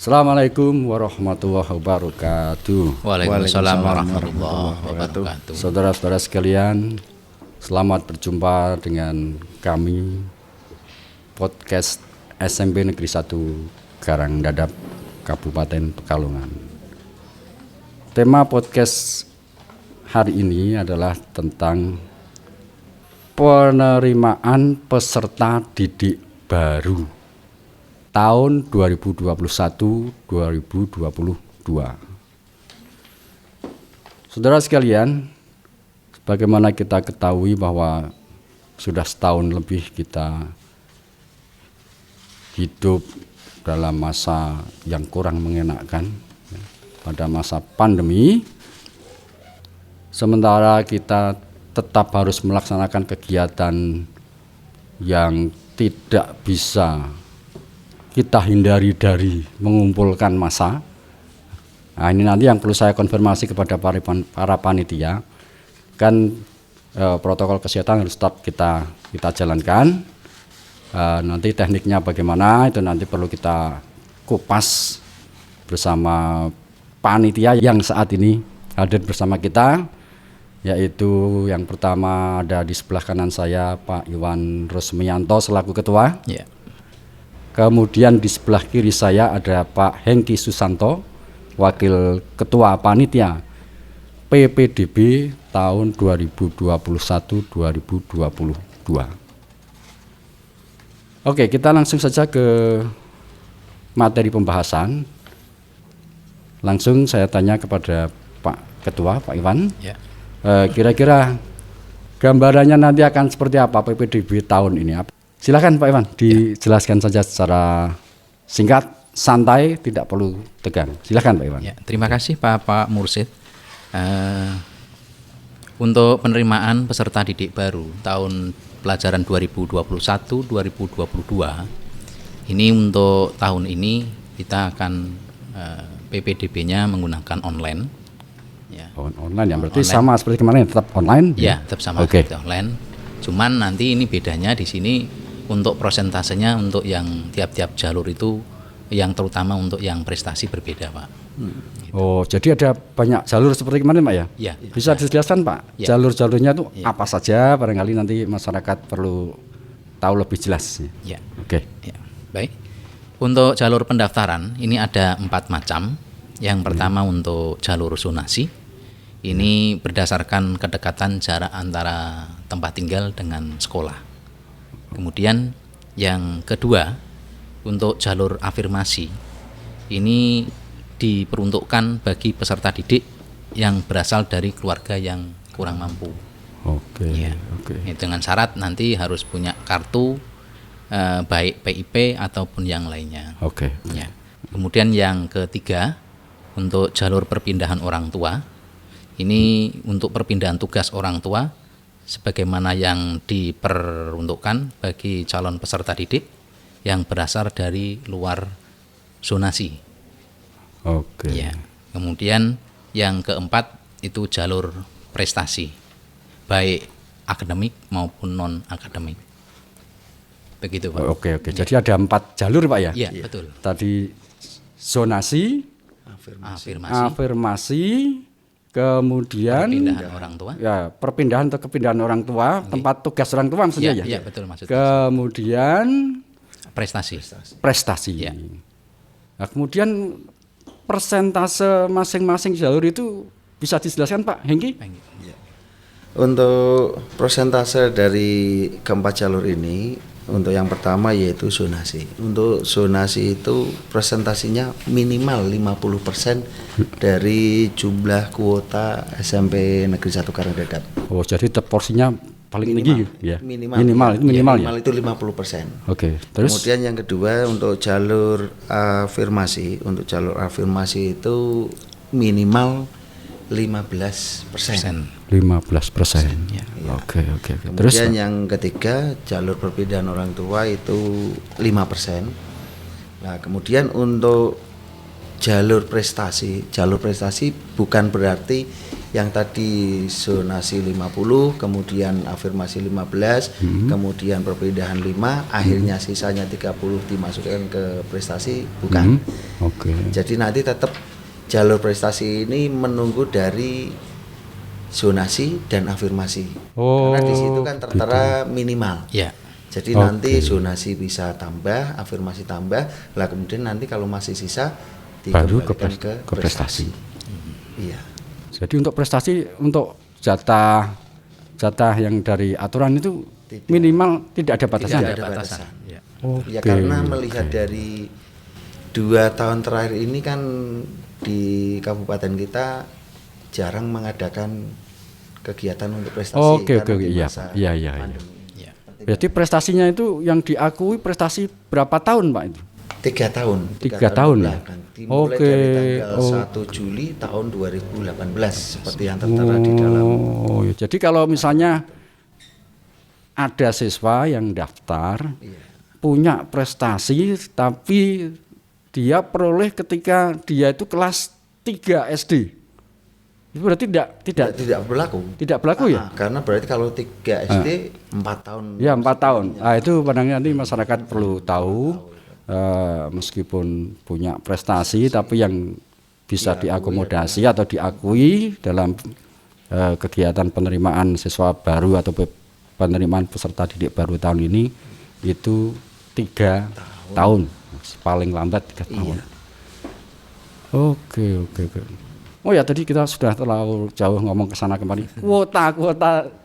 Assalamualaikum warahmatullahi wabarakatuh. Waalaikumsalam warahmatullahi wabarakatuh. Saudara-saudara sekalian, selamat berjumpa dengan kami podcast SMP Negeri 1 Karangdadap, Kabupaten Pekalongan. Tema podcast hari ini adalah tentang penerimaan peserta didik baru tahun 2021-2022. Saudara sekalian, sebagaimana kita ketahui bahwa sudah setahun lebih kita hidup dalam masa yang kurang mengenakan, pada masa pandemi, sementara kita tetap harus melaksanakan kegiatan yang tidak bisa kita hindari dari mengumpulkan massa. Nah, ini nanti yang perlu saya konfirmasi kepada para panitia, kan protokol kesehatan harus tetap kita jalankan. Nanti tekniknya bagaimana itu nanti perlu kita kupas bersama panitia yang saat ini hadir bersama kita, yaitu yang pertama ada di sebelah kanan saya Pak Iwan Rusmianto selaku ketua. Ya. Kemudian di sebelah kiri saya ada Pak Hengki Susanto, Wakil Ketua Panitia PPDB tahun 2021-2022. Oke, kita langsung saja ke materi pembahasan. Langsung saya tanya kepada Pak Ketua, Pak Iwan. Ya. Kira-kira gambarannya nanti akan seperti apa PPDB tahun ini? Silakan Pak Iwan, dijelaskan saja secara singkat, santai, tidak perlu tegang. Silakan Pak Iwan. Ya, terima kasih Pak Mursid. Untuk penerimaan peserta didik baru tahun pelajaran 2021-2022, ini untuk tahun ini kita akan PPDB-nya menggunakan online. Ya. Online ya, berarti online. Sama seperti kemarin, tetap online? Ya, tetap sama seperti online. Cuman nanti ini bedanya di sini untuk prosentasenya untuk yang tiap-tiap jalur itu, yang terutama untuk yang prestasi berbeda, Pak. Gitu. Oh, jadi ada banyak jalur seperti kemarin, Pak ya? Ya. Bisa dijelaskan, Pak? Ya. Jalur-jalurnya itu apa saja? Barangkali nanti masyarakat perlu tahu lebih jelas. Ya. Oke. Ya. Baik. Untuk jalur pendaftaran ini ada 4 macam. Yang pertama untuk jalur zonasi. Ini berdasarkan kedekatan jarak antara tempat tinggal dengan sekolah. Kemudian yang kedua untuk jalur afirmasi, ini diperuntukkan bagi peserta didik yang berasal dari keluarga yang kurang mampu. Oke. Ya. Oke. Dengan syarat nanti harus punya kartu baik PIP ataupun yang lainnya. Oke. Ya. Kemudian yang ketiga untuk jalur perpindahan orang tua. Ini untuk perpindahan tugas orang tua sebagaimana yang diperuntukkan bagi calon peserta didik yang berasal dari luar zonasi. Oke. Ya. Kemudian yang keempat itu jalur prestasi, baik akademik maupun non akademik. Begitu, Pak. Oke. Jadi ada 4 jalur, Pak ya? Iya, betul. Tadi zonasi, afirmasi, kemudian perpindahan orang tua. Ya, perpindahan atau kepindahan orang tua, tempat tugas orang tua maksudnya ya. Iya, betul maksudnya. Kemudian prestasi. Ya. Nah, kemudian persentase masing-masing jalur itu bisa dijelaskan Pak Hengki? Ya. Untuk persentase dari keempat jalur ini, untuk yang pertama yaitu zonasi. Untuk zonasi itu presentasinya minimal 50% dari jumlah kuota SMP Negeri 1 Karangdadap. Oh, jadi porsinya paling tinggi ya. Minimal itu 50%. Oke, terus kemudian yang kedua untuk jalur afirmasi. Untuk jalur afirmasi itu minimal 15%. 15%. Ya. Oke. Kemudian Terus yang ketiga jalur perpindahan orang tua itu 5%. Nah, kemudian untuk jalur prestasi. Jalur prestasi bukan berarti yang tadi zonasi 50, kemudian afirmasi 15, kemudian perpindahan 5, akhirnya sisanya 30 dimasukkan ke prestasi, bukan. Oke. Jadi nanti tetap jalur prestasi ini menunggu dari zonasi dan afirmasi. Oh, Karena di situ kan tertera minimal. Ya. Jadi nanti zonasi bisa tambah, afirmasi tambah, lah kemudian nanti kalau masih sisa Baru ke dikembalikan ke prestasi. Iya. Jadi untuk prestasi, untuk jatah yang dari aturan itu minimal tidak ada batasan. Tidak ada batasan. Ya. Ya karena melihat dari 2 tahun terakhir ini kan di kabupaten kita jarang mengadakan kegiatan untuk prestasi Oke, karena di iya, masa iya, iya. pandemi. Ya. Jadi prestasinya itu yang diakui prestasi berapa tahun Pak itu? 3 tahun. 3 tahun ya? belakang. Dimulai Oke. dari tanggal 1 Juli tahun 2018 seperti yang tertera di dalam. Oh, ya. Jadi kalau misalnya ada siswa yang daftar punya prestasi tapi dia peroleh ketika dia itu kelas 3 SD. Itu berarti Tidak berlaku. tidak berlaku ya? Karena berarti kalau 3 SD 4 tahun. Ya 4 tahun. Nah, itu pandangannya nanti masyarakat perlu tahu meskipun punya prestasi tapi yang bisa diakomodasi atau diakui dalam kegiatan penerimaan siswa baru atau penerimaan peserta didik baru tahun ini itu 3 tahun. Paling lambat 3 tahun. Oke. Oh ya, tadi kita sudah terlalu jauh ngomong ke sana kemari. Kuota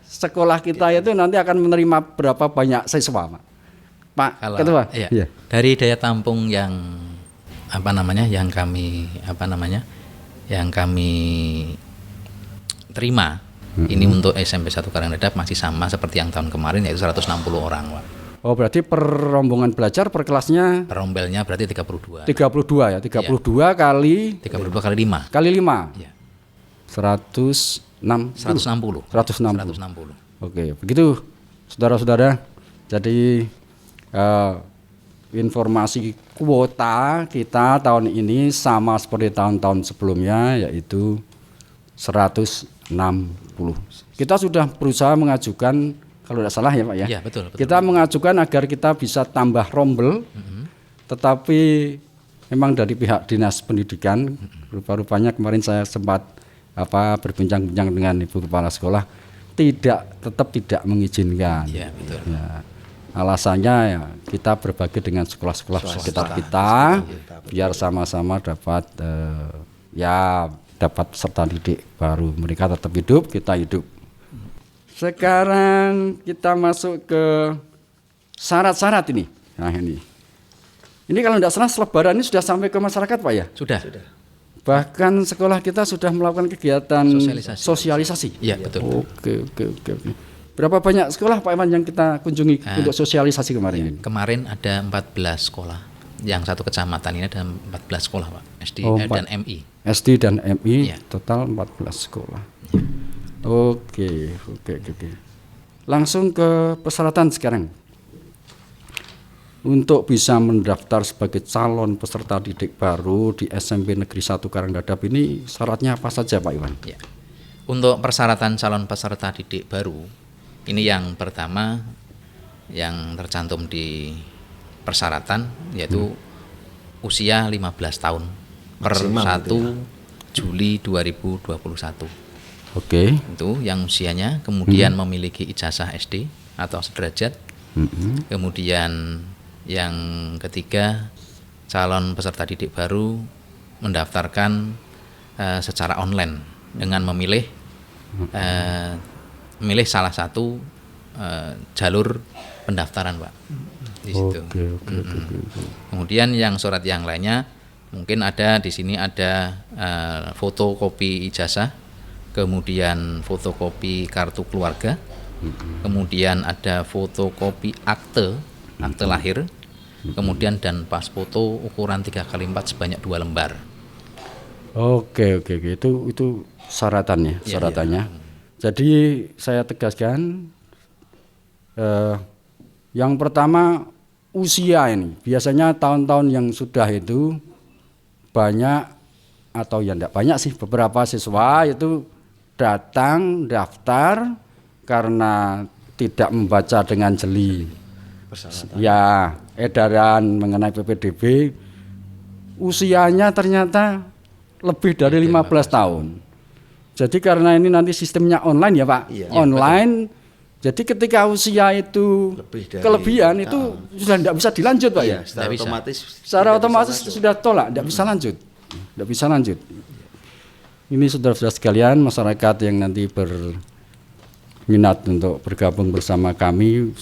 sekolah kita itu nanti akan menerima berapa banyak siswa, Pak Kalau, Ketua? iya. Iya. Dari daya tampung yang yang kami terima ini untuk SMP 1 Karangdadap masih sama seperti yang tahun kemarin, yaitu 160 orang, Pak. Oh, berarti per rombongan belajar per kelasnya Rombelnya berarti 32. 32 ya, 32 kali 32 kali 5. kali 5. Iya. 160. 160. 160. Oke, begitu saudara-saudara. Jadi informasi kuota kita tahun ini sama seperti tahun-tahun sebelumnya, yaitu 160. Kita sudah berusaha mengajukan, kalau tidak salah ya Pak ya, Iya, betul. kita mengajukan agar kita bisa tambah rombel, tetapi memang dari pihak dinas pendidikan, rupa-rupanya kemarin saya sempat berbincang-bincang dengan Ibu Kepala Sekolah, tetap tidak mengizinkan. Iya, betul. Ya, alasannya ya kita berbagi dengan sekolah-sekolah sekitar kita, biar sama-sama dapat dapat peserta didik baru. Mereka tetap hidup, kita hidup. Sekarang kita masuk ke syarat-syarat ini. Nah ini kalau tidak salah selebaran ini sudah sampai ke masyarakat Pak ya? Sudah. Bahkan sekolah kita sudah melakukan kegiatan sosialisasi. Iya, betul. Oke. Berapa banyak sekolah Pak Iman yang kita kunjungi untuk sosialisasi kemarin ini? Kemarin ada 14 sekolah. Yang satu kecamatan ini ada 14 sekolah, Pak. SD dan MI. SD dan MI Ya. total 14 sekolah. Oke. Langsung ke persyaratan sekarang. Untuk bisa mendaftar sebagai calon peserta didik baru di SMP Negeri 1 Karangdadap ini syaratnya apa saja Pak Iwan? Ya. Untuk persyaratan calon peserta didik baru, ini yang pertama yang tercantum di persyaratan yaitu usia 15 tahun per Maksimal 1 Juli 2021. Oke. Itu yang usianya, kemudian memiliki ijazah SD atau sederajat. Kemudian yang ketiga, calon peserta didik baru mendaftarkan secara online dengan memilih salah satu jalur pendaftaran, Pak. Di situ. Oke. Kemudian yang surat yang lainnya mungkin ada di sini ada fotokopi ijazah, kemudian fotokopi kartu keluarga, kemudian ada fotokopi akte lahir, kemudian dan pas foto ukuran 3x4 sebanyak 2 lembar. Oke. Itu syaratannya. Jadi saya tegaskan yang pertama usia ini. Biasanya tahun-tahun yang sudah itu banyak atau ya enggak banyak sih, beberapa siswa itu datang daftar karena tidak membaca dengan jeli ya edaran mengenai PPDB, usianya ternyata lebih dari 15 tahun. Jadi karena ini nanti sistemnya online ya Pak, Iya, online. Jadi ketika usia itu kelebihan itu sudah tidak bisa dilanjut Pak Iya, ya. secara Tidak bisa. otomatis. Secara tidak otomatis bisa masuk. sudah tolak, tidak bisa lanjut, tidak bisa lanjut. Ini saudara-saudara sekalian, masyarakat yang nanti berminat untuk bergabung bersama kami,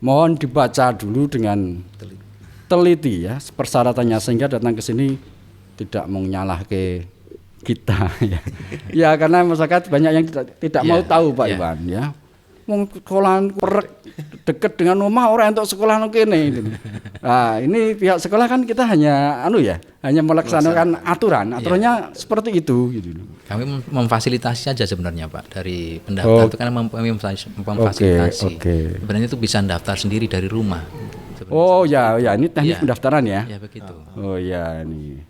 mohon dibaca dulu dengan teliti ya persyaratannya sehingga datang ke sini tidak mau nyalah ke kita ya. Ya karena masyarakat banyak yang tidak mau tahu Pak Iwan ya. Wong sekolahan perek deket dengan rumah orang untuk sekolah kene gitu. Nah, ini pihak sekolah kan kita hanya hanya melaksanakan aturannya seperti itu gitu. Kami memfasilitasi saja sebenarnya Pak dari pendaftar itu kan memfasilitasi. Sebenarnya itu bisa daftar sendiri dari rumah. Oh ya ini teknik pendaftaran ya. Ya begitu. Oh ya ini.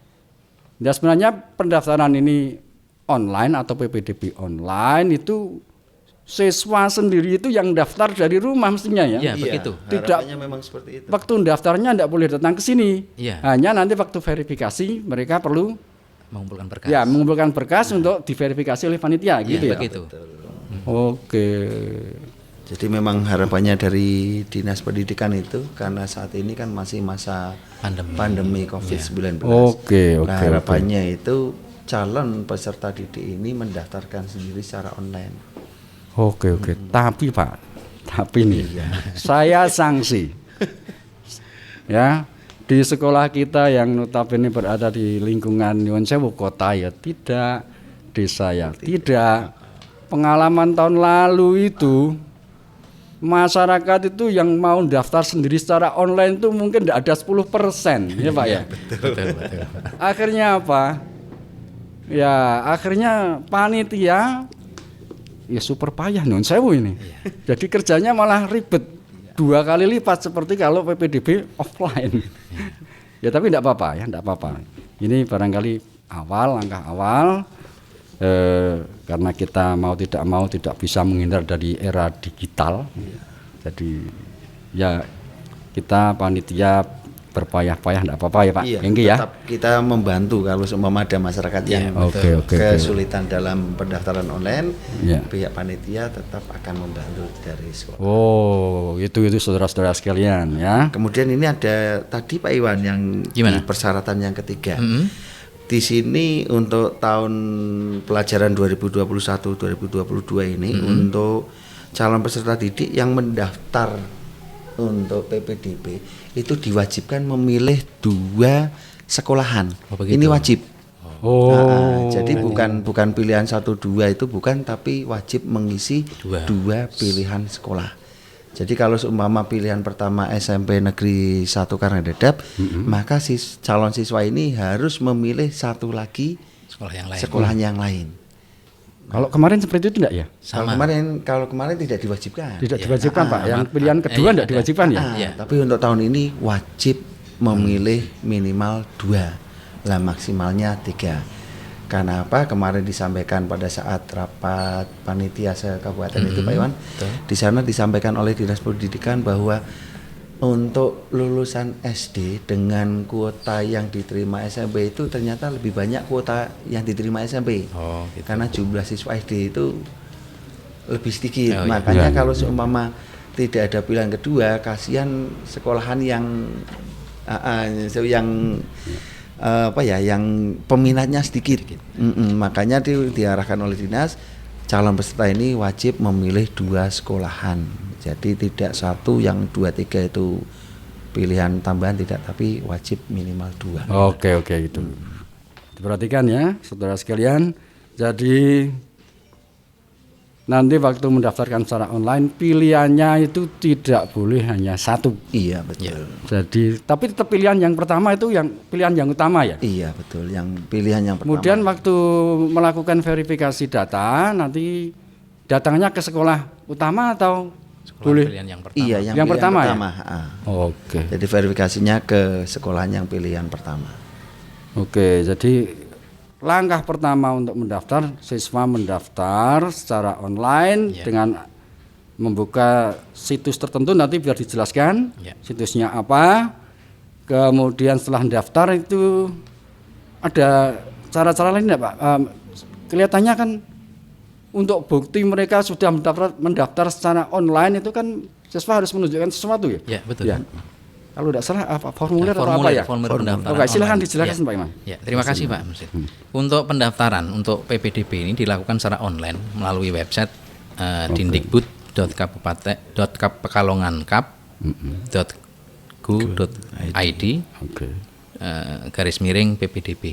Ya sebenarnya pendaftaran ini online atau PPDB online itu siswa sendiri itu yang daftar dari rumah mestinya ya. Iya begitu. Harapannya memang seperti itu. Waktu daftarnya tidak boleh datang ke sini. Iya. Hanya nanti waktu verifikasi mereka perlu Mengumpulkan berkas. ya mengumpulkan berkas untuk diverifikasi oleh panitia gitu ya. Begitu. Oke. Jadi memang harapannya dari Dinas Pendidikan itu karena saat ini kan masih masa pandemi COVID-19. Oke. Nah, harapannya itu calon peserta didik ini mendaftarkan sendiri secara online. Oke. Tapi Pak, nih saya sanksi. Ya, di sekolah kita yang notabene berada di lingkungan Nyuwun Sewu kota ya tidak, desa ya tidak. Pengalaman tahun lalu itu masyarakat itu yang mau daftar sendiri secara online itu mungkin tidak ada 10% ya Pak ya. Betul. Akhirnya apa? Ya, akhirnya panitia ya super payah Nyuwun Sewu ini. Jadi kerjanya malah ribet 2 kali lipat seperti kalau PPDB offline. Ya tapi tidak apa-apa. Ini barangkali langkah awal karena kita mau tidak bisa menghindar dari era digital. Jadi ya kita panitia berpayah-payah tidak apa-apa ya Pak. Iya, ya. tetap kita membantu kalau seumpama ada masyarakat yang kesulitan dalam pendaftaran online, pihak panitia tetap akan membantu dari sekolah. Oh, itu saudara-saudara sekalian ya. Kemudian ini ada tadi Pak Iwan yang di persyaratan yang ketiga. Di sini untuk tahun pelajaran 2021-2022 ini untuk calon peserta didik yang mendaftar untuk PPDB itu diwajibkan memilih 2 sekolahan. Ini wajib. Jadi bukan pilihan 1-2 itu bukan, tapi wajib mengisi 2 pilihan sekolah. Jadi kalau seumpama pilihan pertama SMP Negeri 1 Karangdadap, maka calon siswa ini harus memilih 1 lagi sekolah yang lain. Kalau kemarin seperti itu enggak ya? Kalau kemarin tidak diwajibkan. Tidak diwajibkan Pak. Yang pilihan kedua tidak diwajibkan ya? Tapi untuk tahun ini wajib memilih minimal 2, maksimalnya 3. Karena apa? Kemarin disampaikan pada saat rapat panitia se-kabupaten itu Pak Iwan. Di sana disampaikan oleh Dinas Pendidikan bahwa untuk lulusan SD dengan kuota yang diterima SMP itu ternyata lebih banyak kuota yang diterima SMP. Karena jumlah siswa SD itu lebih sedikit. Makanya kalau seumpama tidak ada pilihan kedua, kasihan sekolahan yang yang peminatnya sedikit. Makanya diarahkan oleh dinas, calon peserta ini wajib memilih 2 sekolahan. Jadi tidak 1 yang 2-3 itu pilihan tambahan tidak, tapi wajib minimal 2. Oke itu. Diperhatikan ya saudara sekalian. Jadi nanti waktu mendaftarkan secara online pilihannya itu tidak boleh hanya 1. Iya betul. Jadi tapi tetap pilihan yang pertama itu yang pilihan yang utama ya. Iya betul, yang pilihan yang pertama. Kemudian waktu melakukan verifikasi data nanti datangnya ke sekolah utama atau boleh pilihan yang pertama. Iya, yang pertama. Ya? Oke. Jadi verifikasinya ke sekolah yang pilihan pertama. Oke, jadi langkah pertama untuk mendaftar, siswa mendaftar secara online Ya. dengan membuka situs tertentu, nanti biar dijelaskan Ya. situsnya apa. Kemudian setelah mendaftar itu ada cara-cara lain enggak, Pak? Kelihatannya kan untuk bukti mereka sudah mendaftar secara online itu kan siswa harus menunjukkan sesuatu ya? Ya, betul. Ya. Kalau tidak salah apa formulir atau apa ya? Formulir pendaftaran. Oke, silakan online. dijelaskan Ya. Pak Iman. Ya, terima kasih Pak Mursid. Untuk pendaftaran untuk PPDB ini dilakukan secara online melalui website dindikbud.kabupaten.pekalongankap.go.id Oke. /PPDB.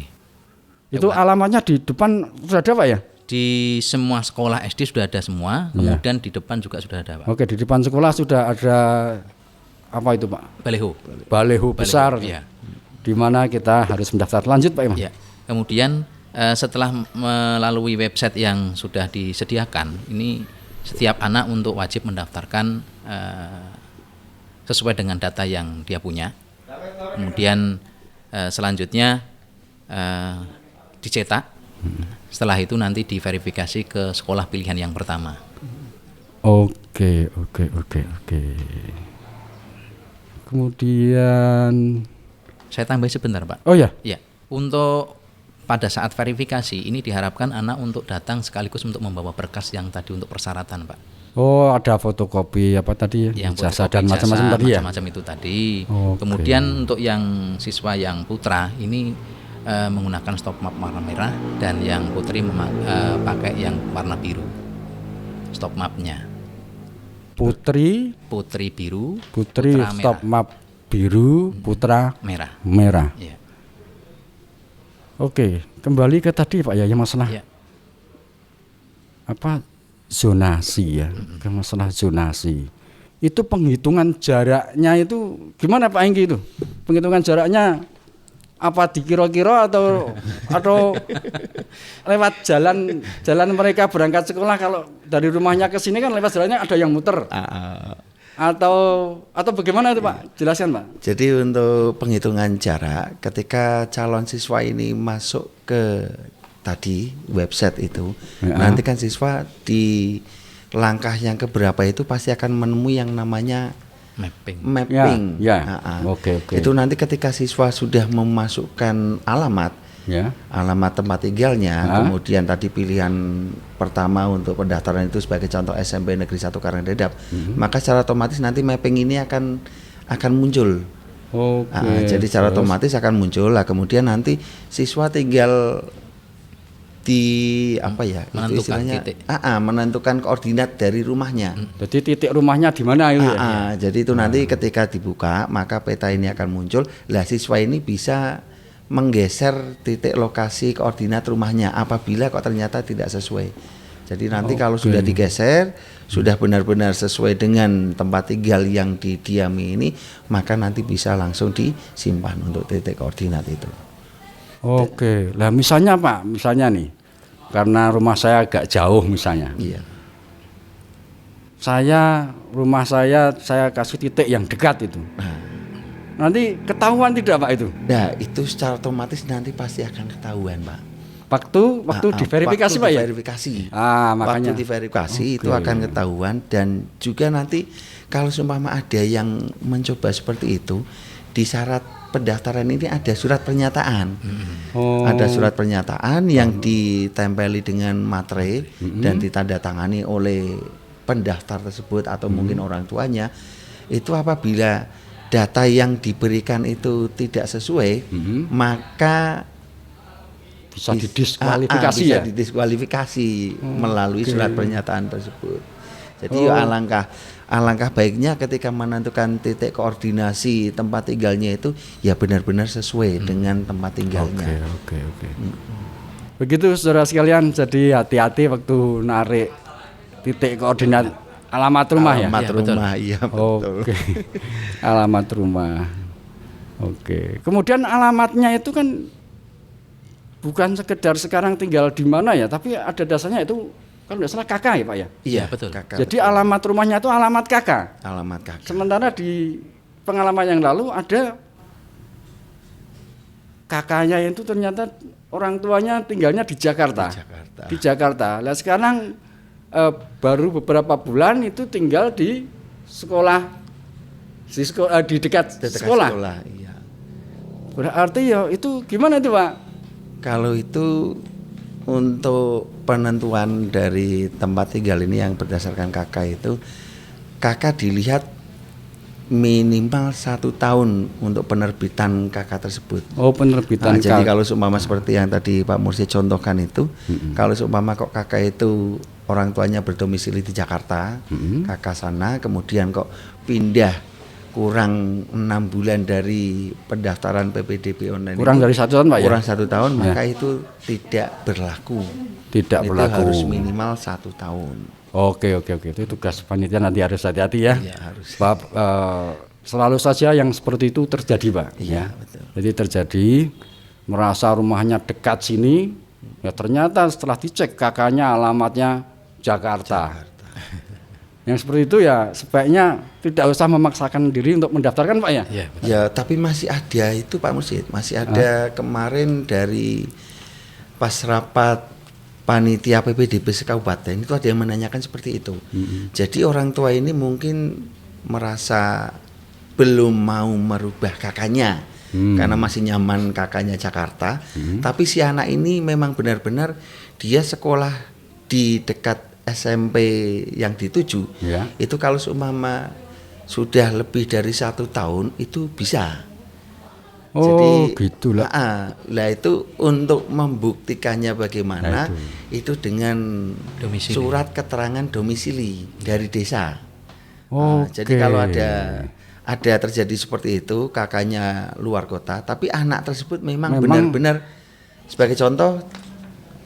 Itu alamatnya di depan sudah ada Pak ya? Di semua sekolah SD sudah ada semua, kemudian di depan juga sudah ada Pak. Oke, di depan sekolah sudah ada apa itu Pak? Baleho besar. Ya. Di mana kita harus mendaftar. Lanjut Pak Iman. Ya. Kemudian setelah melalui website yang sudah disediakan, ini setiap anak untuk wajib mendaftarkan sesuai dengan data yang dia punya. Kemudian selanjutnya dicetak. Setelah itu nanti diverifikasi ke sekolah pilihan yang pertama. Oke. Kemudian Saya tambah sebentar Pak. oh ya. Ya, untuk pada saat verifikasi ini diharapkan anak untuk datang sekaligus untuk membawa berkas yang tadi untuk persyaratan Pak. Oh, ada fotokopi apa tadi ya? Yang Ijazah fotokopi dan macam-macam ijazah, tadi ya. macam-macam itu tadi. Oke. Kemudian untuk yang siswa yang putra ini menggunakan stop map warna merah dan yang putri pakai yang warna biru. Stop mapnya. Putri Biru, putra stop merah. map biru, putra Merah. merah. Ya. Oke, kembali ke tadi Pak ya, yang masalah Ya. apa zonasi ya, ke masalah zonasi. Itu penghitungan jaraknya itu gimana Pak Engki itu? Penghitungan jaraknya apa dikira-kira atau lewat jalan mereka berangkat sekolah, kalau dari rumahnya ke sini kan lewat jalannya ada yang muter. Atau bagaimana itu Pak? Jelaskan Pak. Jadi untuk penghitungan jarak ketika calon siswa ini masuk ke tadi website itu, Ya. nanti kan siswa di langkah yang keberapa itu pasti akan menemui yang namanya Mapping. mapping. Ya, ya. Nah, Oke. Itu nanti ketika siswa sudah memasukkan alamat Ya. tempat tinggalnya, Hah? kemudian tadi pilihan pertama untuk pendaftaran itu sebagai contoh SMP Negeri 1 Karangdedap, maka secara otomatis nanti mapping ini akan muncul. Oke. Jadi secara terus? otomatis akan muncul lah. Kemudian nanti siswa tinggal di apa ya? Itu Menentukan istilahnya titik. menentukan koordinat dari rumahnya. Jadi titik rumahnya di mana itu ya? Jadi itu nanti ketika dibuka maka peta ini akan muncul. Lah siswa ini bisa menggeser titik lokasi koordinat rumahnya apabila kok ternyata tidak sesuai. Jadi nanti kalau sudah digeser, sudah benar-benar sesuai dengan tempat tinggal yang didiami ini, maka nanti bisa langsung disimpan untuk titik koordinat itu. Oke, lah misalnya Pak, nih, karena rumah saya agak jauh misalnya, Iya. rumah saya kasih titik yang dekat itu, nanti ketahuan tidak Pak itu? Nah itu secara otomatis nanti pasti akan ketahuan Pak. Waktu diverifikasi Pak ya? Diverifikasi. Makanya. Waktu diverifikasi Oke. itu akan ketahuan, dan juga nanti kalau seumpama ada yang mencoba seperti itu, di syarat pendaftaran ini ada surat pernyataan. Oh. Ada surat pernyataan yang ditempeli dengan materai dan ditandatangani oleh pendaftar tersebut atau mungkin orang tuanya. Itu apabila data yang diberikan itu tidak sesuai, maka bisa didiskualifikasi bisa ya? didiskualifikasi melalui surat pernyataan tersebut. Jadi alangkah baiknya ketika menentukan titik koordinasi tempat tinggalnya itu ya benar-benar sesuai dengan tempat tinggalnya. Oke. Begitu saudara sekalian, jadi hati-hati waktu narik titik koordinat alamat rumah ya? Alamat Ya, rumah, iya betul. Oke. Alamat rumah. Oke. Kemudian alamatnya itu kan bukan sekedar sekarang tinggal di mana ya, tapi ada dasarnya itu kalau tidak salah kakak ya Pak ya? Iya betul. Kakak, Jadi betul. alamat rumahnya itu alamat kakak. Alamat kakak. Sementara di pengalaman yang lalu ada kakaknya itu ternyata orang tuanya tinggalnya di Jakarta. Di Jakarta. Nah sekarang baru beberapa bulan itu tinggal di sekolah di dekat sekolah. Iya. Berarti ya itu gimana itu Pak? Kalau itu untuk penentuan dari tempat tinggal ini yang berdasarkan kakak itu, kakak dilihat minimal 1 tahun untuk penerbitan kakak tersebut. Oh penerbitan. Jadi kalau seumpama seperti yang tadi Pak Mursyid contohkan itu, kalau seumpama kok kakak itu orang tuanya berdomisili di Jakarta, kakak sana, kemudian kok pindah kurang 6 bulan dari pendaftaran PPDB online, kurang dari 1 tahun Pak ya? Kurang 1 tahun, maka itu tidak berlaku. Tidak itu berlaku. harus minimal 1 tahun. Oke, itu tugas panitia, nanti harus hati-hati ya. Iya, harus. Pak, selalu saja yang seperti itu terjadi Pak. Iya, betul. Jadi terjadi, merasa rumahnya dekat sini, ya ternyata setelah dicek kakaknya alamatnya Jakarta. Yang seperti itu ya sebaiknya tidak usah memaksakan diri untuk mendaftarkan Pak ya. Iya, Ya, tapi masih ada itu Pak Mursyid, masih ada kemarin dari pas rapat panitia PPDB sekabupaten itu ada yang menanyakan seperti itu. Jadi orang tua ini mungkin merasa belum mau merubah kakaknya karena masih nyaman kakaknya Jakarta, tapi si anak ini memang benar-benar dia sekolah di dekat SMP yang dituju, itu kalau seumpama sudah lebih dari 1 tahun itu bisa. Oh, jadi gitulah. Lah itu untuk membuktikannya bagaimana itu dengan Domisili. surat keterangan domisili dari desa. Oke. Jadi kalau ada terjadi seperti itu, kakaknya luar kota, tapi anak tersebut memang benar-benar sebagai contoh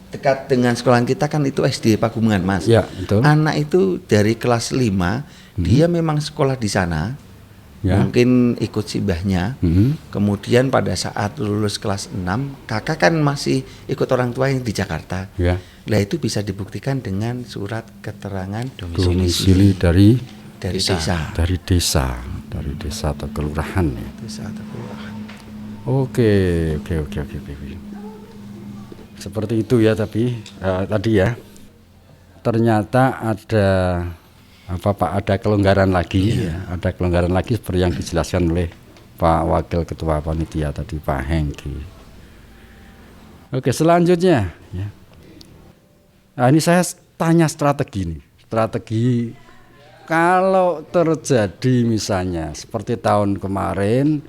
dekat dengan sekolah kita kan itu SD Pagumungan Mas. Ya, betul. Anak itu dari kelas 5 dia memang sekolah di sana. Ya. Mungkin ikut simbahnya. Kemudian pada saat lulus kelas 6, kakak kan masih ikut orang tua yang di Jakarta. Ya. Lah itu bisa dibuktikan dengan surat keterangan Domisili dari desa. Dari desa atau kelurahan ya. Desa atau kelurahan. Oke. Seperti itu ya, tapi tadi ya ternyata ada ada kelonggaran lagi, ada kelonggaran lagi seperti yang dijelaskan oleh Pak Wakil Ketua Panitia tadi Pak Hengki. Oke, selanjutnya ya. Nah, ini saya tanya strategi kalau terjadi misalnya seperti tahun kemarin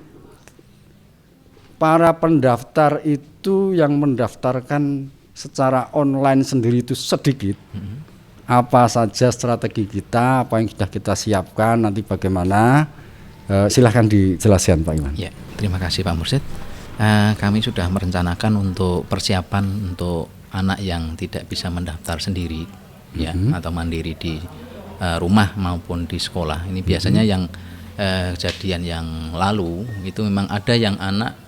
para pendaftar itu yang mendaftarkan secara online sendiri itu sedikit. Apa saja strategi kita, apa yang sudah kita siapkan, nanti bagaimana? Silahkan dijelaskan Pak Iwan. Ya, terima kasih Pak Mursyid. Kami sudah merencanakan untuk persiapan untuk anak yang tidak bisa mendaftar sendiri, ya, atau mandiri di rumah maupun di sekolah. Ini biasanya yang kejadian yang lalu itu memang ada yang anak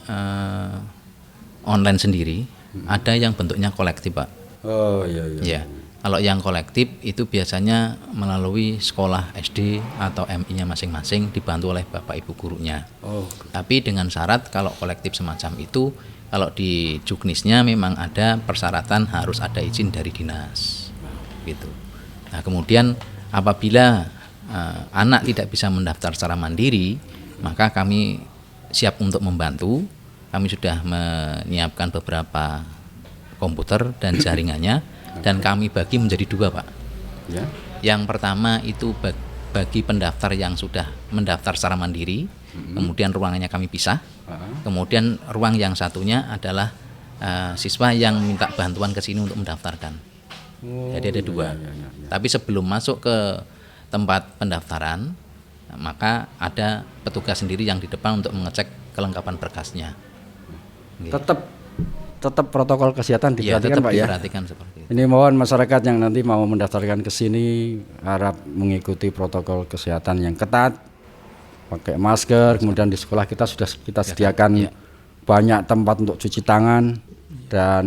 online sendiri, ada yang bentuknya kolektif Pak. Oh iya. Ya, kalau yang kolektif itu biasanya melalui sekolah SD atau MI-nya masing-masing dibantu oleh bapak ibu gurunya. Oh. Tapi dengan syarat kalau kolektif semacam itu, kalau di Juknisnya memang ada persyaratan harus ada izin dari dinas, gitu. Nah kemudian apabila anak tidak bisa mendaftar secara mandiri, maka kami siap untuk membantu. Kami sudah menyiapkan beberapa komputer dan jaringannya, dan kami bagi menjadi 2 Pak. Ya. Yang pertama itu bagi pendaftar yang sudah mendaftar secara mandiri, kemudian ruangannya kami pisah. Kemudian ruang yang satunya adalah siswa yang minta bantuan ke sini untuk mendaftarkan. Jadi ada 2. Tapi sebelum masuk ke tempat pendaftaran, maka ada petugas sendiri yang di depan untuk mengecek kelengkapan berkasnya. Tetap protokol kesehatan diperhatikan tetap Pak ya. diperhatikan seperti itu. Ini mohon masyarakat yang nanti mau mendaftarkan ke sini harap mengikuti protokol kesehatan yang ketat, pakai masker. Kemudian di sekolah kita sudah kita sediakan banyak tempat untuk cuci tangan dan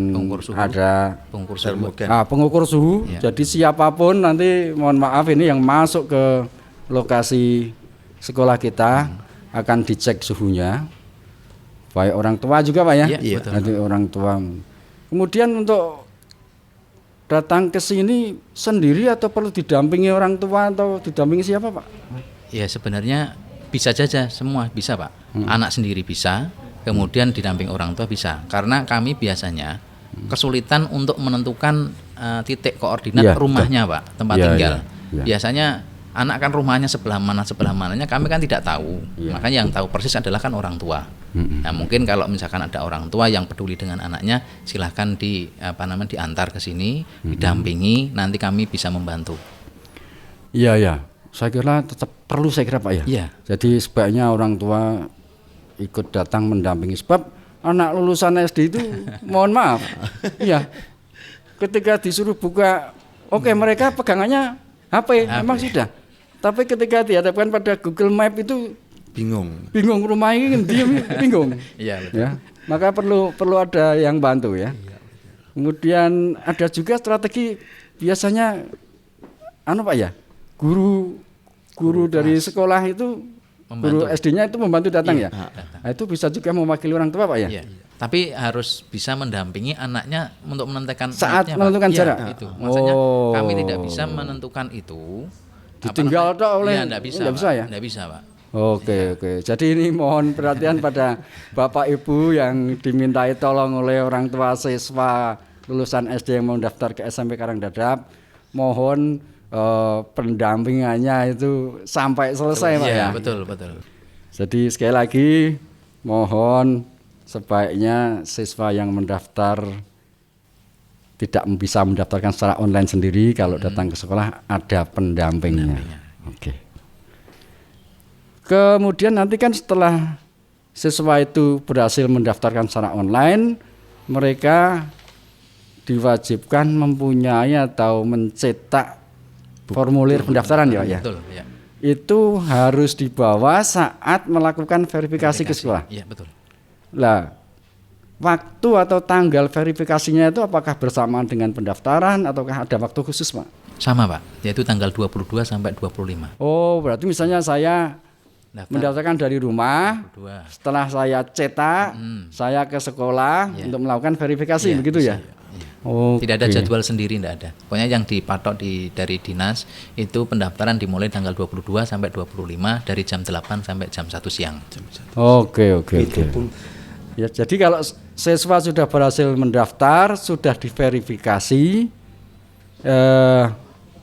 ada pengukur suhu. Ya. Jadi siapapun nanti mohon maaf ini yang masuk ke lokasi sekolah kita akan dicek suhunya. baik orang tua juga Pak ya. Iya, betul. Nanti orang tua. Kemudian untuk datang ke sini sendiri atau perlu didampingi orang tua atau didampingi siapa Pak? Ya sebenarnya bisa saja semua bisa Pak. Anak sendiri bisa, kemudian didamping orang tua bisa. Karena kami biasanya kesulitan untuk menentukan titik koordinat Iya, rumahnya Pak, tempat Iya, tinggal. iya. Biasanya anak kan rumahnya sebelah mananya kami kan tidak tahu. Iya. Makanya yang tahu persis adalah kan orang tua. Nah mungkin kalau misalkan ada orang tua yang peduli dengan anaknya, silahkan diantar ke sini, didampingi, nanti kami bisa membantu. Iya ya, saya kira tetap perlu saya kira Pak ya. Iya. Jadi sebaiknya orang tua ikut datang mendampingi sebab anak lulusan SD itu mohon maaf, iya, ketika disuruh buka, oke mereka pegangannya HP, memang sudah. Tapi ketika dihadapkan pada Google Map itu bingung rumah ini bingung. Iya betul. Ya, maka perlu ada yang bantu ya. Kemudian ada juga strategi biasanya Pak ya, guru dari sekolah itu guru SD-nya itu membantu datang ya. Nah, itu bisa juga mewakili orang tua Pak ya. Iya. Tapi harus bisa mendampingi anaknya untuk menentukan Saat niatnya, Pak. menentukan Iya, jarak. itu. Maksudnya Oh. kami tidak bisa menentukan itu. Ditinggal toh oleh- Enggak bisa, nggak bisa Pak. ya? Nggak bisa, Pak. Oke. Jadi ini mohon perhatian pada Bapak Ibu yang dimintai tolong oleh orang tua siswa lulusan SD yang mau daftar ke SMP Karangdadap. Mohon pendampingannya itu sampai selesai Pak Iya, ya. betul. Jadi sekali lagi mohon sebaiknya siswa yang mendaftar tidak bisa mendaftarkan secara online sendiri, kalau datang ke sekolah ada pendampingnya. Oke. Kemudian nanti kan setelah siswa itu berhasil mendaftarkan secara online, mereka diwajibkan mempunyai atau mencetak formulir pendaftaran ya Pak ya. Betul, ya. Itu harus dibawa saat melakukan verifikasi ke sekolah. Iya, betul. Lah, waktu atau tanggal verifikasinya itu apakah bersamaan dengan pendaftaran ataukah ada waktu khusus, Pak? Sama, Pak. Yaitu tanggal 22 sampai 25. Oh, berarti misalnya saya Daftar mendaftarkan dari rumah, 22. setelah saya cetak, saya ke sekolah untuk melakukan verifikasi, Iya, begitu ya? bisa, iya. Oh, Tidak ada jadwal sendiri, tidak ada. Pokoknya yang dipatok dari dinas itu pendaftaran dimulai tanggal 22 sampai 25 dari jam 8 sampai jam 1 siang. Oke. Ya, jadi kalau siswa sudah berhasil mendaftar, sudah diverifikasi,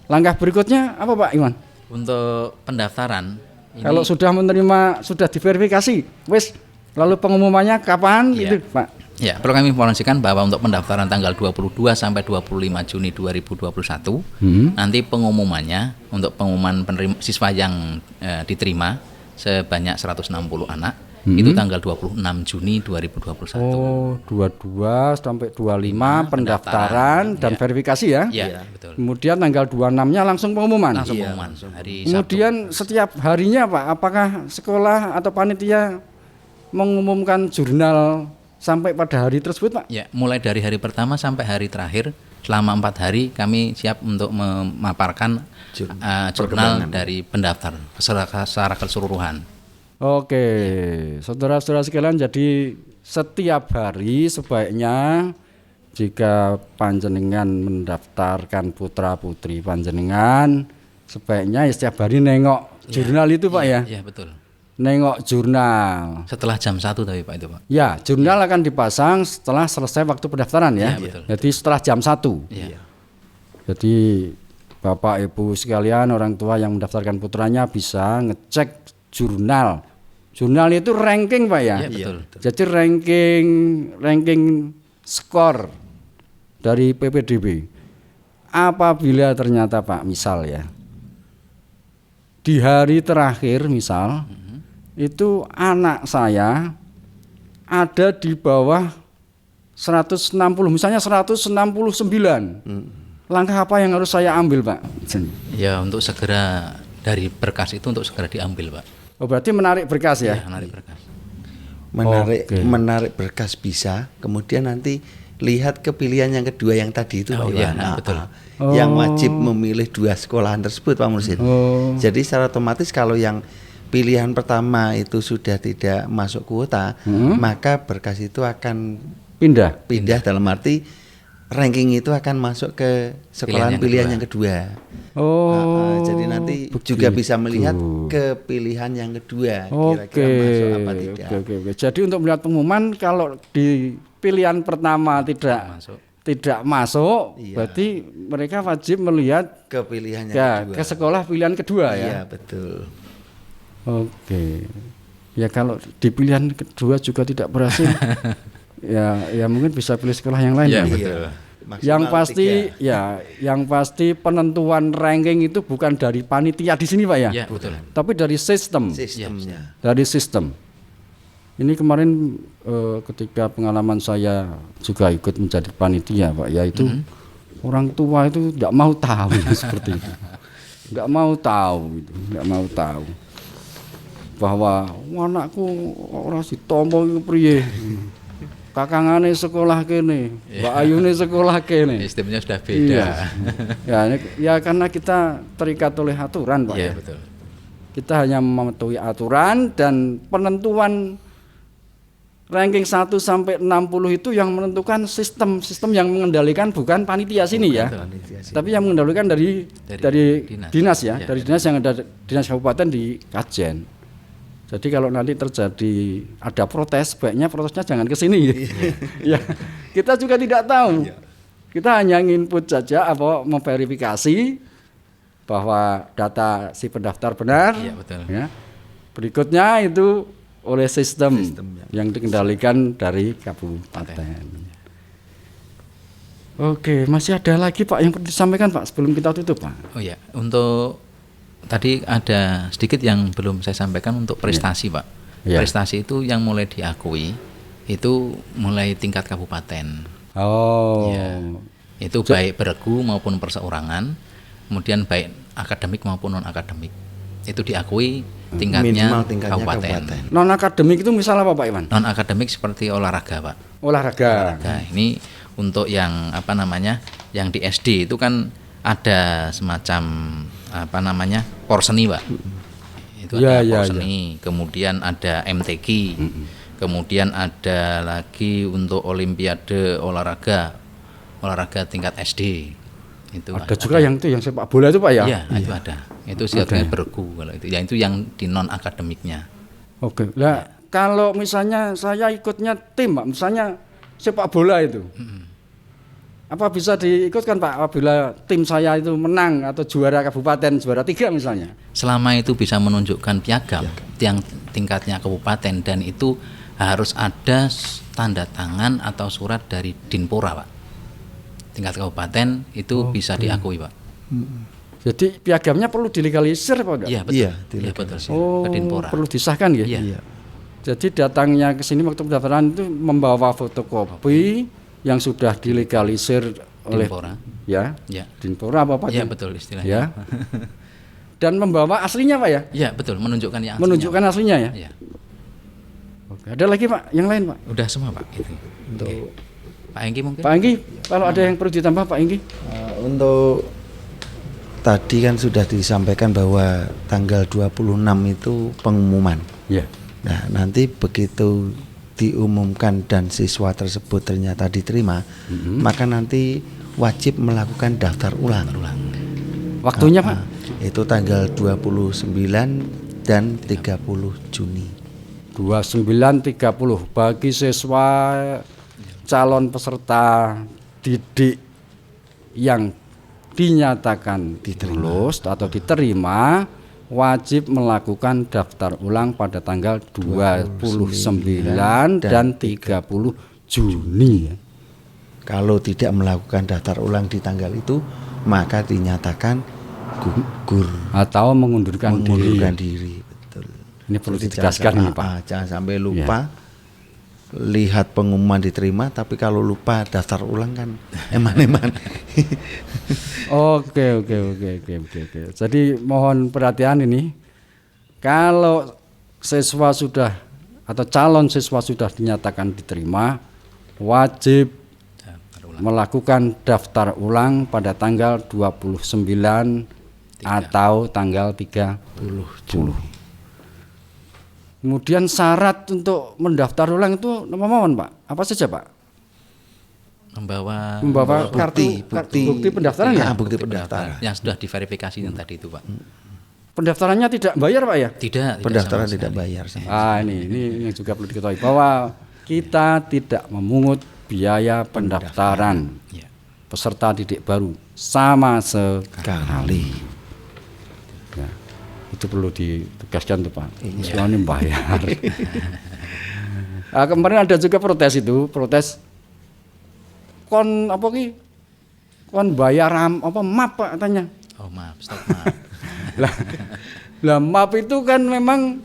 langkah berikutnya apa Pak Iwan? Untuk pendaftaran ini, Kalau sudah menerima, sudah diverifikasi, wes, lalu pengumumannya kapan Iya. gitu Pak? ya, perlu kami informasikan bahwa untuk pendaftaran tanggal 22 sampai 25 Juni 2021 nanti pengumumannya untuk pengumuman penerima siswa yang diterima sebanyak 160 anak itu tanggal 26 Juni 2021. Oh, 22 sampai 25 pendaftaran dan Iya. verifikasi ya. Iya, betul. Kemudian tanggal 26-nya langsung pengumuman. Langsung pengumuman hari Sabtu. Kemudian setiap harinya Pak, apakah sekolah atau panitia mengumumkan jurnal sampai pada hari tersebut Pak? Ya, mulai dari hari pertama sampai hari terakhir selama 4 hari kami siap untuk memaparkan jurnal dari pendaftar secara keseluruhan. Oke, saudara-saudara sekalian, jadi setiap hari sebaiknya jika panjenengan mendaftarkan putra-putri panjenengan, sebaiknya setiap hari nengok jurnal itu Pak ya. Iya, betul. Nengok jurnal. Setelah jam 1 tapi Pak itu, Pak. Ya, jurnal akan dipasang setelah selesai waktu pendaftaran ya. Iya, betul. Jadi setelah jam 1. Iya. Jadi Bapak Ibu sekalian, orang tua yang mendaftarkan putranya bisa ngecek jurnal. Jurnal itu ranking Pak ya. Iya, betul. Jadi ranking skor dari PPDB. Apabila ternyata Pak misal ya, di hari terakhir misal itu anak saya ada di bawah 160, misalnya 169. Langkah apa yang harus saya ambil Pak? Ya, untuk segera dari berkas itu untuk segera diambil, Pak. Oh, berarti menarik berkas ya? Iya, menarik berkas. Menarik berkas bisa, kemudian nanti lihat ke pilihan yang kedua yang tadi itu Oh, Pak iya, Iwan. betul. Yang wajib memilih 2 sekolahan tersebut Pak Mursid. Jadi secara otomatis kalau yang pilihan pertama itu sudah tidak masuk kuota, maka berkas itu akan pindah. dalam arti ranking itu akan masuk ke sekolahan pilihan yang kedua. Jadi nanti juga bisa melihat ke pilihan yang kedua kira-kira masuk apa tidak. Oke. Jadi untuk melihat pengumuman kalau di pilihan pertama tidak masuk, berarti mereka wajib melihat ke pilihan yang kedua. Ke sekolah pilihan kedua ya. Iya, betul. Oke. Ya kalau di pilihan kedua juga tidak berhasil, ya mungkin bisa pilih sekolah yang lain. Ya, ya. betul. Yang pasti penentuan ranking itu bukan dari panitia di sini Pak ya. Ya, betul. Tapi dari sistemnya. Dari sistem. Ini kemarin ketika pengalaman saya juga ikut menjadi panitia Pak, yaitu orang tua itu tidak mau tahu seperti itu, tidak mau tahu bahwa anakku orang si Tomo itu priye, kakangane sekolah kene, Mbak Ayune sekolah kene. Sistemnya sudah beda. Ya karena kita terikat oleh aturan Pak. Iya, Ya. betul. Kita hanya mematuhi aturan dan penentuan ranking 1 sampai 60 itu yang menentukan sistem yang mengendalikan bukan panitia sini ya. Tapi yang mengendalikan dari dinas ya, dari dinas yang ada dinas kabupaten di Kajen. Jadi kalau nanti terjadi ada protes, baiknya protesnya jangan ke sini. Ya, kita juga tidak tahu. Kita hanya input saja memverifikasi bahwa data si pendaftar benar. Iya, betul. Ya. Berikutnya itu oleh sistem yang dikendalikan dari kabupaten. Oke, masih ada lagi Pak yang perlu disampaikan Pak sebelum kita tutup Pak. Oh ya, untuk tadi ada sedikit yang belum saya sampaikan untuk prestasi Pak. Ya. Prestasi itu yang mulai diakui itu mulai tingkat kabupaten. Ya. Itu baik beregu maupun perseorangan, kemudian baik akademik maupun non akademik. Itu diakui tingkatnya kabupaten. Non akademik itu misalnya apa Pak Iwan? Non akademik seperti olahraga Pak. Olahraga. Ini untuk yang yang di SD itu kan ada semacam porseni Pak. Itu ada porseni, kemudian ada MTQ, kemudian ada lagi untuk olimpiade olahraga tingkat SD. Itu ada juga yang sepak bola itu Pak ya? Iya, itu ada. Itu sifatnya bergu kalau itu. Ya itu yang di non akademiknya. Oke. Lah kalau misalnya saya ikutnya tim Pak, misalnya sepak bola itu. Apa bisa diikutkan Pak apabila tim saya itu menang atau juara kabupaten, juara 3 misalnya? Selama itu bisa menunjukkan piagam yang tingkatnya kabupaten dan itu harus ada tanda tangan atau surat dari Dinpora Pak. Tingkat kabupaten itu bisa diakui Pak. Jadi piagamnya perlu dilegalisir Pak? Iya betul. Iya betul. Oh, perlu disahkan ya? Iya. Jadi datangnya ke sini waktu pendaftaran itu membawa fotokopi yang sudah dilegalisir oleh Dinpora. Ya. Dinpora apa Pak? Iya betul istilahnya. Ya. Dan membawa aslinya Pak ya? Iya betul, menunjukkan yang aslinya. Menunjukkan aslinya ya? Iya. Oke, ada lagi Pak yang lain Pak? Udah semua Pak itu. Untuk Pak Enggi mungkin? Pak Enggi, kalau ada yang perlu ditambah Pak Enggi? Untuk tadi kan sudah disampaikan bahwa tanggal 26 itu pengumuman. Ya. Nah, nanti begitu diumumkan dan siswa tersebut ternyata diterima, maka nanti wajib melakukan daftar ulang. Waktunya Pak? Itu tanggal 29 dan 30 Juni. 29 30 bagi siswa calon peserta didik yang dinyatakan lulus atau diterima wajib melakukan daftar ulang pada tanggal 29 dan 30 Juni. Kalau tidak melakukan daftar ulang di tanggal itu, maka dinyatakan gugur atau mengundurkan diri. Betul. Ini perlu ditegaskan ini Pak. Jangan sampai lupa. Lihat pengumuman diterima, tapi kalau lupa daftar ulang kan eman-eman. Oke. Jadi mohon perhatian ini. Kalau siswa sudah atau calon siswa sudah dinyatakan diterima, wajib melakukan daftar ulang pada tanggal 29 atau tanggal 30 Juni. Kemudian syarat untuk mendaftar ulang itu apa mawon Pak? Apa saja Pak? Membawa bukti pendaftaran ya? Bukti pendaftaran. yang sudah diverifikasi yang tadi itu Pak. Pendaftarannya tidak bayar Pak ya? Tidak Pendaftaran sama tidak sekali. bayar sama. Ini yang juga perlu diketahui bahwa kita tidak memungut biaya pendaftaran Ya. peserta didik baru sama sekali. Ya, itu perlu ditegaskan tuh Pak. Semua ini bayar. Nah, kemarin ada juga protes kon apa ki? Kon bayar map Pak katanya. Oh maaf, stop maaf. Lah map itu kan memang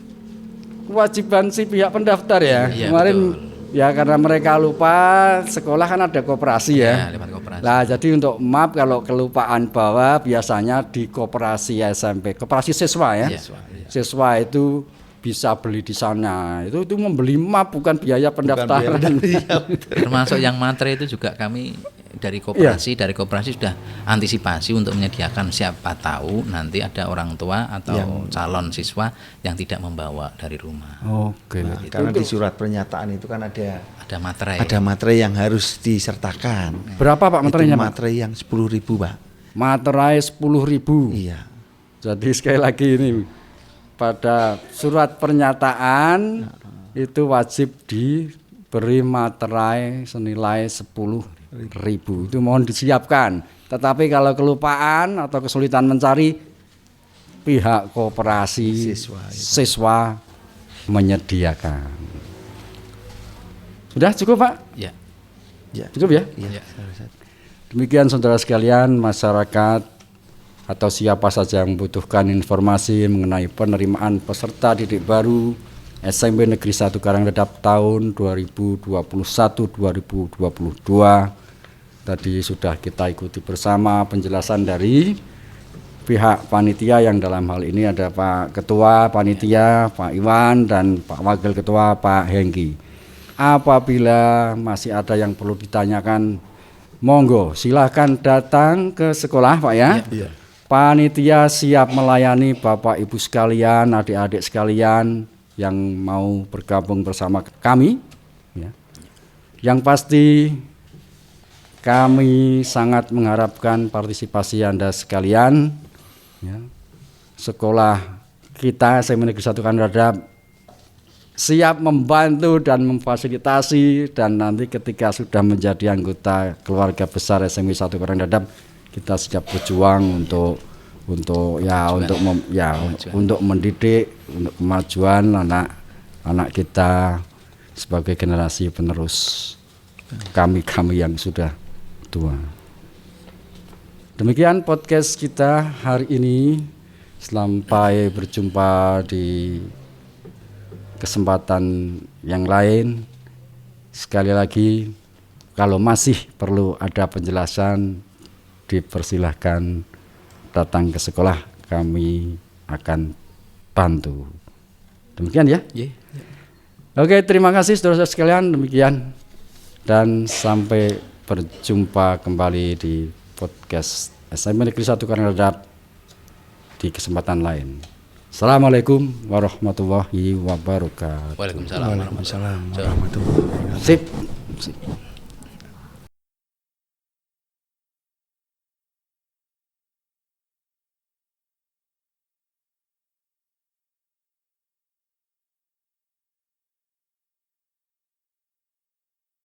kewajiban si pihak pendaftar ya. Iya, Kemarin betul. ya karena mereka lupa, sekolah kan ada koperasi ya. Lewat koperasi. Nah, jadi untuk map kalau kelupaan bawa biasanya di koperasi SMP, koperasi siswa ya. Siswa itu bisa beli di sana. Itu membeli map bukan biaya pendaftaran. Termasuk yang materai itu juga kami dari koperasi sudah antisipasi untuk menyediakan siapa tahu nanti ada orang tua atau calon siswa yang tidak membawa dari rumah. Oke. Nah, karena di surat pernyataan itu kan ada materai. Ada materai yang harus disertakan. Berapa Pak materainya? Itu materai yang 10.000 Pak. Materai 10.000. Iya. Jadi sekali lagi ini pada surat pernyataan itu wajib diberi materai senilai 10.000. Itu mohon disiapkan. Tetapi kalau kelupaan atau kesulitan mencari, pihak koperasi siswa menyediakan. Sudah cukup Pak? Ya. Cukup ya? Iya. Demikian saudara sekalian, masyarakat atau siapa saja yang membutuhkan informasi mengenai penerimaan peserta didik baru SMP Negeri 1 Karangledap tahun 2021-2022. Tadi sudah kita ikuti bersama penjelasan dari pihak panitia yang dalam hal ini ada Pak Ketua Panitia, Pak Iwan, dan Pak Wakil Ketua, Pak Hengki. Apabila masih ada yang perlu ditanyakan, monggo silahkan datang ke sekolah Pak ya. Iya. Panitia siap melayani Bapak Ibu sekalian, adik-adik sekalian yang mau bergabung bersama kami ya. Yang pasti kami sangat mengharapkan partisipasi Anda sekalian ya. Sekolah kita SMP Negeri 1 Karangledap siap membantu dan memfasilitasi, dan nanti ketika sudah menjadi anggota keluarga besar SMP 1 Karangledap, kita siap berjuang untuk mendidik, untuk kemajuan anak kita sebagai generasi penerus kami yang sudah tua. Demikian podcast kita hari ini. Sampai berjumpa di kesempatan yang lain. Sekali lagi, kalau masih perlu ada penjelasan, dipersilahkan datang ke sekolah, kami akan bantu. Demikian ya. Oke, terima kasih saudara-saudara sekalian, demikian. Dan sampai berjumpa kembali di podcast SMP Negeri 1 Karangledap di kesempatan lain. Assalamualaikum warahmatullahi wabarakatuh. Waalaikumsalam warahmatullahi wabarakatuh. Waalaikumsalam warahmatullahi wabarakatuh. Sip.